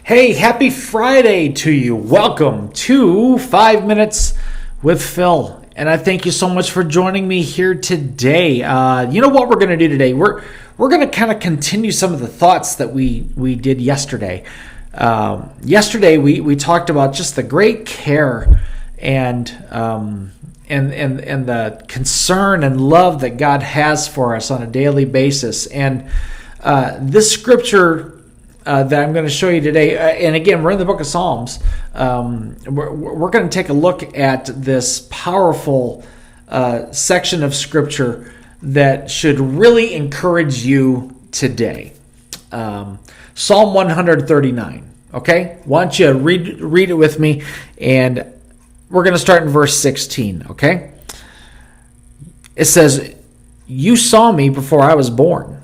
Hey, happy Friday to you. Welcome to 5 Minutes with Phil. And I thank you so much for joining me here today. You know what we're going to do today? We're going to kind of continue some of the thoughts that we did yesterday. Yesterday we talked about just the great care and the concern and love that God has for us on a daily basis. And this scripture that I'm going to show you today, and again, we're in the book of Psalms. We're going to take a look at this powerful section of scripture that should really encourage you today. Psalm 139. Okay, why don't you read it with me, and we're going to start in verse 16. Okay, it says, "You saw me before I was born.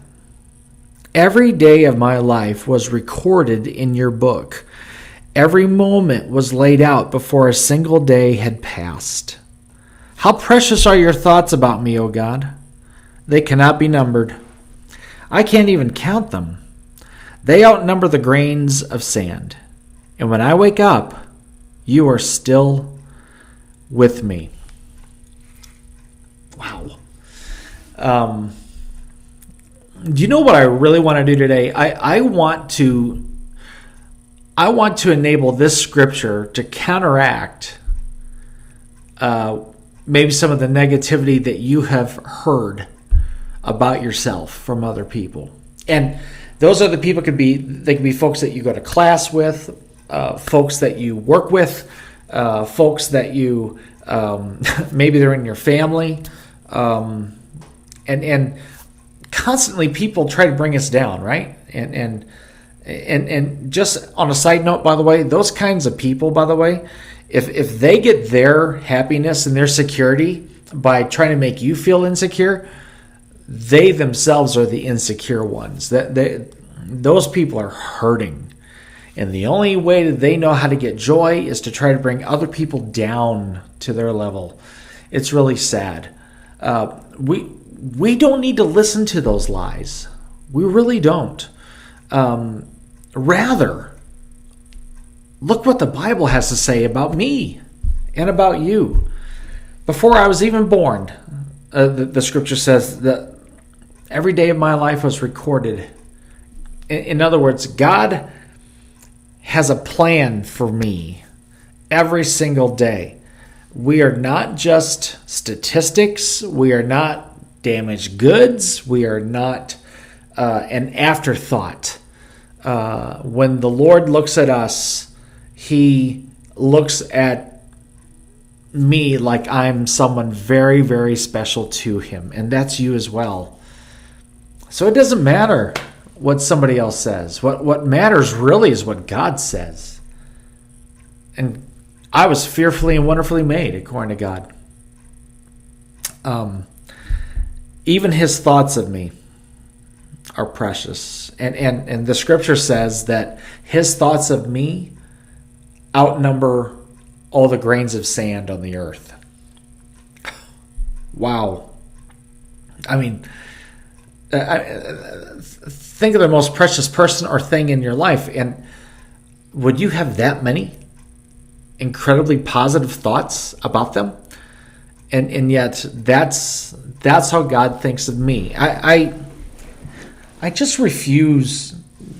Every day of my life was recorded in your book. Every moment was laid out before a single day had passed. How precious are your thoughts about me, O God? They cannot be numbered. I can't even count them. They outnumber the grains of sand. And when I wake up, you are still with me." Wow. Do you know what I really want to do today? I want to enable this scripture to counteract maybe some of the negativity that you have heard about yourself from other people. And those other people could be folks that you go to class with, folks that you work with, folks that you maybe they're in your family, and constantly people try to bring us down, right? And just on a side note, by the way, those kinds of people, by the way, if they get their happiness and their security by trying to make you feel insecure, they themselves are the insecure ones. Those people are hurting. And the only way that they know how to get joy is to try to bring other people down to their level. It's really sad. We don't need to listen to those lies. We really don't. Rather, look what the Bible has to say about me and about you. Before I was even born, the scripture says that every day of my life was recorded. In other words, God has a plan for me every single day. We are not just statistics. We are not damaged goods. We are not an afterthought. When the Lord looks at us, He looks at me like I'm someone very, very special to Him. And that's you as well. So it doesn't matter what somebody else says. What matters really is what God says. And I was fearfully and wonderfully made, according to God. Even His thoughts of me are precious. And the scripture says that His thoughts of me outnumber all the grains of sand on the earth. Wow. I mean, think of the most precious person or thing in your life, and would you have that many incredibly positive thoughts about them? And yet that's how God thinks of me. I just refuse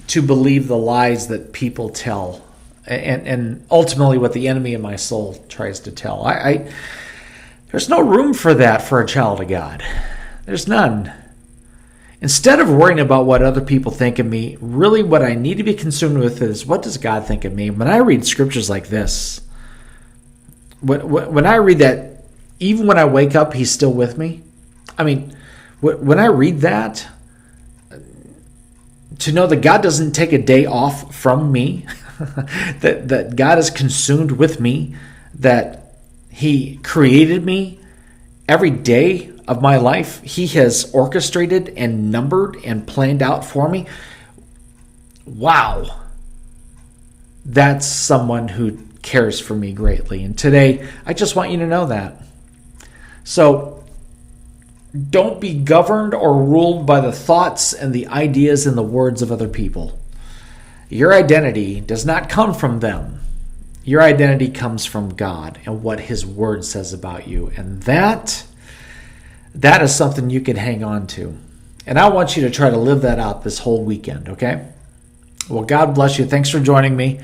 to believe the lies that people tell, and ultimately what the enemy of my soul tries to tell. There's no room for that for a child of God. There's none. Instead of worrying about what other people think of me, really what I need to be consumed with is, what does God think of me? When I read scriptures like this, when I read that, even when I wake up, He's still with me. I mean, when I read that, to know that God doesn't take a day off from me, that God is consumed with me, that He created me every day of my life, He has orchestrated and numbered and planned out for me. Wow. That's someone who cares for me greatly. And today, I just want you to know that. So, don't be governed or ruled by the thoughts and the ideas and the words of other people. Your identity does not come from them. Your identity comes from God and what His Word says about you. And that is something you can hang on to. And I want you to try to live that out this whole weekend, okay? Well, God bless you. Thanks for joining me.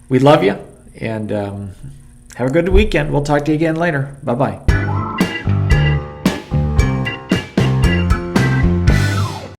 We love you. And have a good weekend. We'll talk to you again later. Bye-bye.